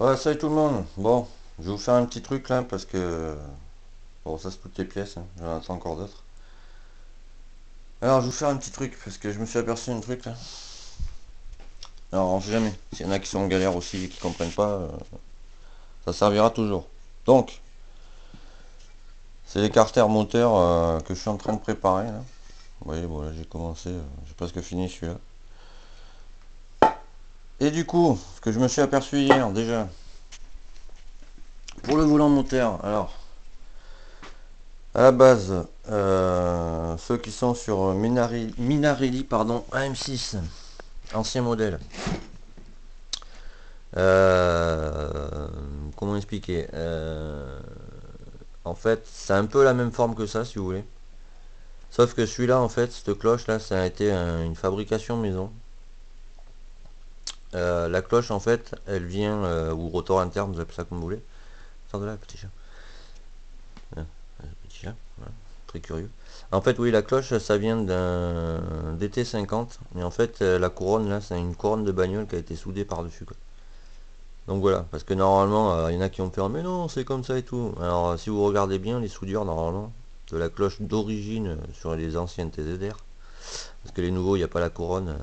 Ouais, salut tout le monde. Bon, je vais vous faire un petit truc là parce que bon, ça c'est toutes les pièces, hein. J'en attends encore d'autres. Alors, je vais vous faire un petit truc parce que je me suis aperçu d'un truc là. Alors, on sait jamais. S'il y en a qui sont en galère aussi et qui comprennent pas, ça servira toujours. Donc, c'est les carters moteurs que je suis en train de préparer là. Vous voyez, bon là j'ai commencé, j'ai presque fini celui-là. Et du coup, ce que je me suis aperçu hier déjà, pour le volant moteur, alors, à la base, ceux qui sont sur Minarelli, pardon, AM6, ancien modèle. Comment expliquer En fait, c'est un peu la même forme que ça, si vous voulez. Sauf que celui-là, en fait, cette cloche-là, ça a été une fabrication maison. La cloche, en fait, elle vient, ou rotor interne, vous appelez ça comme vous voulez. Sors de là, petit chat. Ah, petit chat, voilà. Très curieux. En fait, oui, la cloche, ça vient d'un DT50. Mais en fait, la couronne, là, c'est une couronne de bagnole qui a été soudée par-dessus, quoi. Donc voilà, parce que normalement, il y en a qui ont fait mais non, c'est comme ça et tout. Alors, si vous regardez bien les soudures, normalement, de la cloche d'origine sur les anciennes TZR, parce que les nouveaux, il n'y a pas la couronne,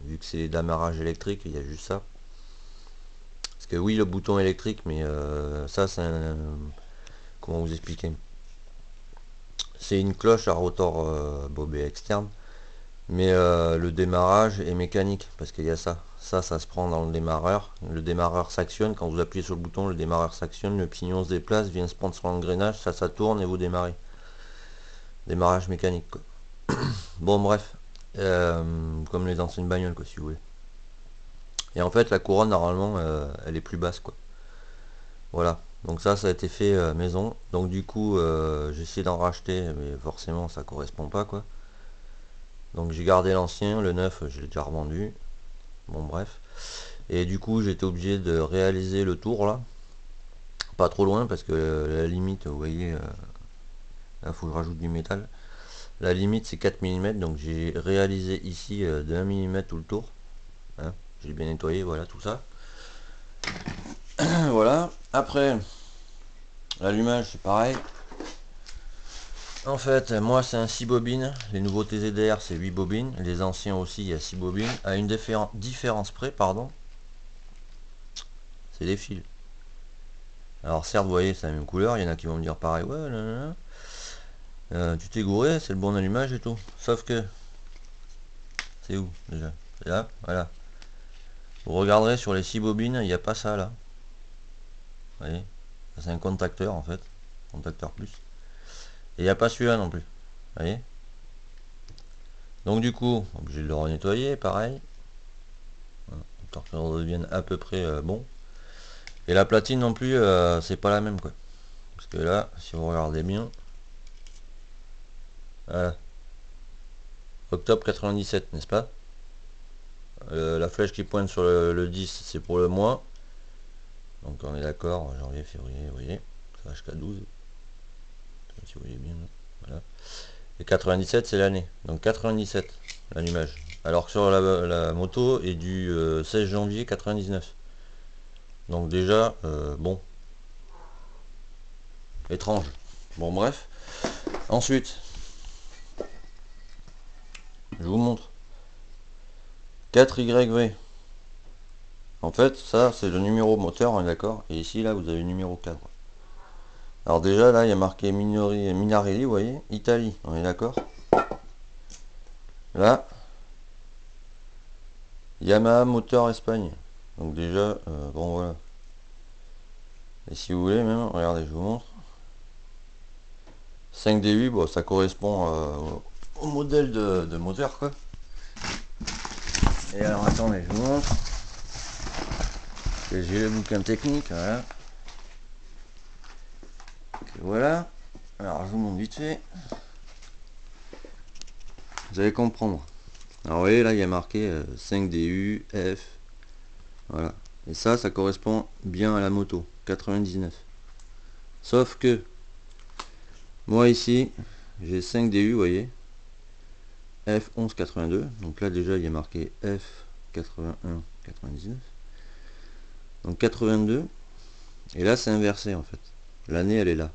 vu que c'est d'amarrage électrique, il y a juste ça. Parce que oui, le bouton électrique, mais ça, c'est un. Comment vous expliquer? C'est une cloche à rotor bobet externe, mais le démarrage est mécanique, parce qu'il y a ça. Ça se prend dans le démarreur. Le démarreur s'actionne. Quand vous appuyez sur le bouton, le démarreur s'actionne. Le pignon se déplace, vient se prendre sur l'engrenage. Ça tourne et vous démarrez. Démarrage mécanique, quoi. Bon, bref. Comme les anciennes bagnoles, quoi, si vous voulez. Et en fait, la couronne, normalement, elle est plus basse, quoi. Voilà. Donc ça a été fait maison. Donc du coup, j'ai essayé d'en racheter, mais forcément, ça correspond pas, quoi. Donc j'ai gardé l'ancien. Le neuf, je l'ai déjà revendu. Bon, bref. Et du coup, j'étais obligé de réaliser le tour là. Pas trop loin parce que la limite, vous voyez, là, faut que je rajoute du métal. La limite, c'est 4 mm. Donc j'ai réalisé ici de 1 mm tout le tour. Hein. J'ai bien nettoyé, voilà, tout ça. Voilà. Après, l'allumage, c'est pareil. En fait, moi, c'est un 6 bobines. Les nouveaux TZR, c'est 8 bobines. Les anciens aussi, il y a 6 bobines. À une différence près, pardon, c'est les fils. Alors certes, vous voyez, c'est la même couleur. Il y en a qui vont me dire pareil, ouais, là, là, là. Tu t'es gouré, c'est le bon allumage et tout. Sauf que, c'est où déjà? C'est là, voilà. Vous regarderez sur les 6 bobines, il n'y a pas ça là. Vous voyez? C'est un contacteur en fait. Contacteur plus. Et il n'y a pas celui-là non plus. Vous voyez? Donc du coup, obligé de le renettoyer, pareil. Pour que ça redevienne à peu près bon. Et la platine non plus, c'est pas la même quoi. Parce que là, si vous regardez bien, voilà. Octobre 97, n'est-ce pas? La flèche qui pointe sur le 10, c'est pour le mois. Donc on est d'accord, janvier, février, vous voyez, ça va jusqu'à 12. Si vous voyez bien, voilà. Et 97 c'est l'année, donc 97 l'allumage. Alors que sur la moto est du 16 janvier 99. Donc déjà, bon, étrange. Bon bref. Ensuite, je vous montre. 4YV. En fait, ça c'est le numéro moteur, on est d'accord. Et ici, là, vous avez le numéro cadre. Alors déjà, là, il y a marqué Minarelli, vous voyez, Italie, on est d'accord. Là, Yamaha Moteur Espagne. Donc déjà, bon voilà. Et si vous voulez même, regardez, je vous montre. 5DU, bon, ça correspond au modèle de moteur quoi. Et alors attendez, je vous montre. J'ai le bouquin technique, voilà. Voilà. Alors je vous montre vite fait. Vous allez comprendre. Alors vous voyez là, il y a marqué 5DU, F. Voilà. Et ça correspond bien à la moto, 99. Sauf que, moi ici, j'ai 5DU, vous voyez. F1182. Donc là déjà, il y a marqué F81, 99. Donc 82. Et là c'est inversé en fait. L'année elle est là.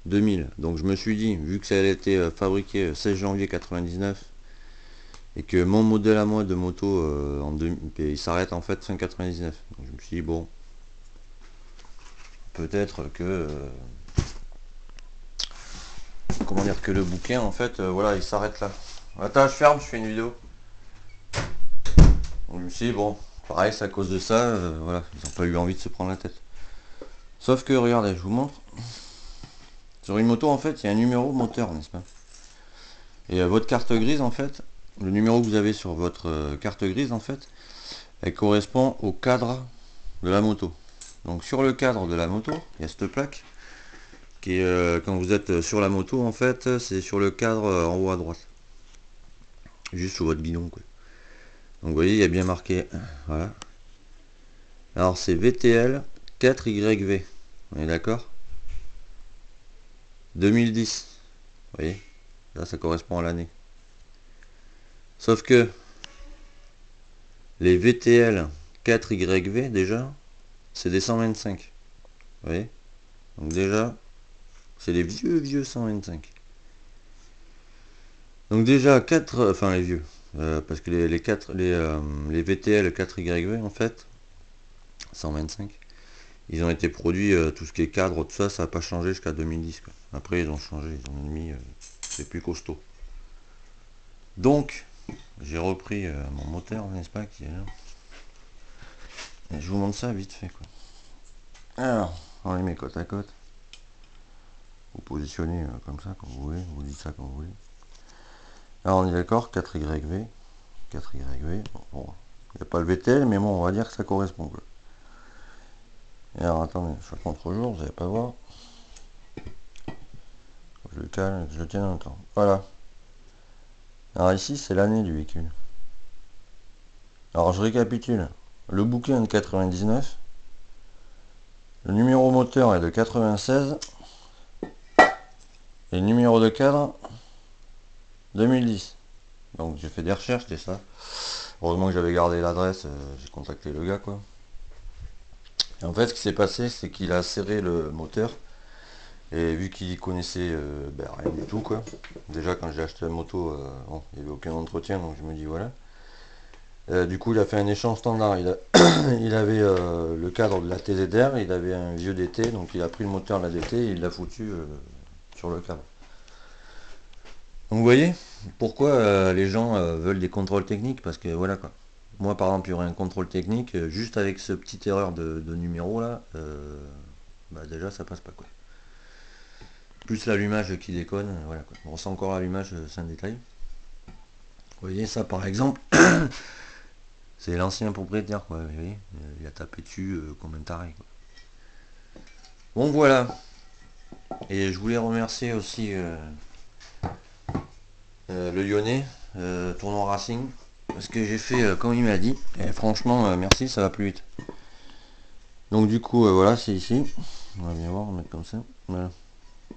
2000. Donc je me suis dit, vu que ça a été fabriqué 16 janvier 99 et que mon modèle à moi de moto il s'arrête en fait fin 99. Donc je me suis dit bon, peut-être que comment dire, que le bouquin en fait voilà, il s'arrête là. Attends, je ferme, je fais une vidéo. Donc je me suis dit bon, pareil, c'est à cause de ça, voilà, ils n'ont pas eu envie de se prendre la tête. Sauf que regardez, je vous montre. Sur une moto en fait, il y a un numéro moteur, n'est-ce pas? Et votre carte grise en fait, le numéro que vous avez sur votre carte grise en fait, elle correspond au cadre de la moto. Donc sur le cadre de la moto, il y a cette plaque qui est quand vous êtes sur la moto en fait, c'est sur le cadre en haut à droite. Juste sous votre guidon quoi. Donc vous voyez, il y a bien marqué, voilà. Alors c'est VTL 4YV, on est d'accord? 2010, vous voyez, là ça correspond à l'année. Sauf que les VTL 4YV déjà, c'est des 125, vous voyez. Donc déjà, c'est les vieux 125. Donc déjà 4, enfin les vieux, parce que les VTL 4YV en fait, 125, ils ont été produits, tout ce qui est cadre, tout ça, ça n'a pas changé jusqu'à 2010 quoi. Après ils ont changé, ils ont mis, c'est plus costaud. Donc, j'ai repris mon moteur, n'est-ce pas, qui est là. Et je vous montre ça vite fait quoi. Alors, on les met côte à côte. Vous positionnez comme ça quand vous voulez, vous dites ça quand vous voulez. Alors on est d'accord, 4YV. 4YV. Bon, il n'y a pas le VTL, mais bon, on va dire que ça correspond quoi. Et alors attendez, je fais contre-jour, vous n'allez pas voir. Je le cale, je le tiens dans le temps. Voilà. Alors ici, c'est l'année du véhicule. Alors je récapitule. Le bouquin de 99. Le numéro moteur est de 96. Et le numéro de cadre 2010. Donc j'ai fait des recherches, c'était ça. Heureusement que j'avais gardé l'adresse, j'ai contacté le gars quoi. Et en fait ce qui s'est passé c'est qu'il a serré le moteur. Et vu qu'il connaissait rien du tout quoi. Déjà quand j'ai acheté la moto, bon, il n'y avait aucun entretien donc je me dis voilà. Du coup il a fait un échange standard. Il avait le cadre de la TZR, il avait un vieux DT, donc il a pris le moteur de la DT et il l'a foutu sur le cadre. Donc vous voyez pourquoi les gens veulent des contrôles techniques, parce que voilà quoi. Moi par exemple il y aurait un contrôle technique, juste avec ce petite erreur de numéro là, déjà ça passe pas quoi. Plus l'allumage qui déconne, voilà quoi. On ressent encore l'allumage, c'est un détail. Vous voyez ça par exemple, c'est l'ancien propriétaire quoi, vous voyez, il a tapé dessus comme un taré quoi. Bon voilà, et je voulais remercier aussi le Lyonnais, tournoi Racing, parce que j'ai fait comme il m'a dit, et franchement merci, ça va plus vite. Donc du coup voilà, c'est ici, on va bien voir, on va mettre comme ça, voilà,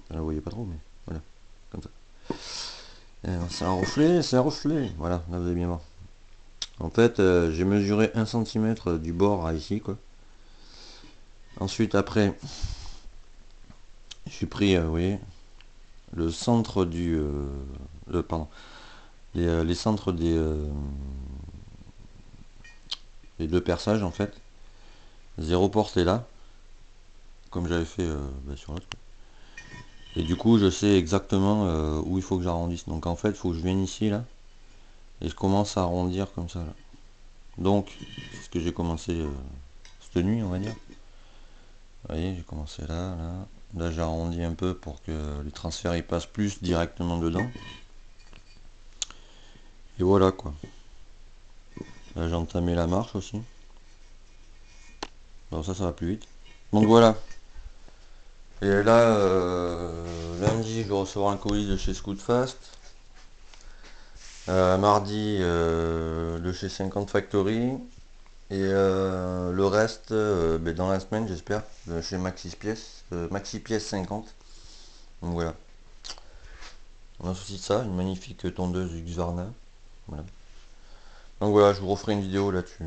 là vous voyez pas trop mais voilà, comme ça. C'est un reflet, voilà, là vous allez bien voir. En fait j'ai mesuré 1 cm du bord à ici quoi. Ensuite après j'ai pris vous voyez le centre du pardon, les centres des deux perçages en fait. 0 portée là, comme j'avais fait sur l'autre. Et du coup je sais exactement où il faut que j'arrondisse. Donc en fait il faut que je vienne ici là et je commence à arrondir comme ça là. Donc c'est ce que j'ai commencé cette nuit on va dire. Vous voyez, j'ai commencé là, là j'ai arrondi un peu pour que les transferts ils passent plus directement dedans. Et voilà quoi. Là j'ai entamé la marche aussi. Donc ça va plus vite. Donc voilà. Et là lundi je vais recevoir un colis de chez Scootfast. Mardi de chez 50 Factory. Et le reste dans la semaine j'espère, chez Maxi Pièces 50. Donc voilà. On a aussi de ça, une magnifique tondeuse Husqvarna. Voilà. Donc voilà, je vous referai une vidéo là-dessus.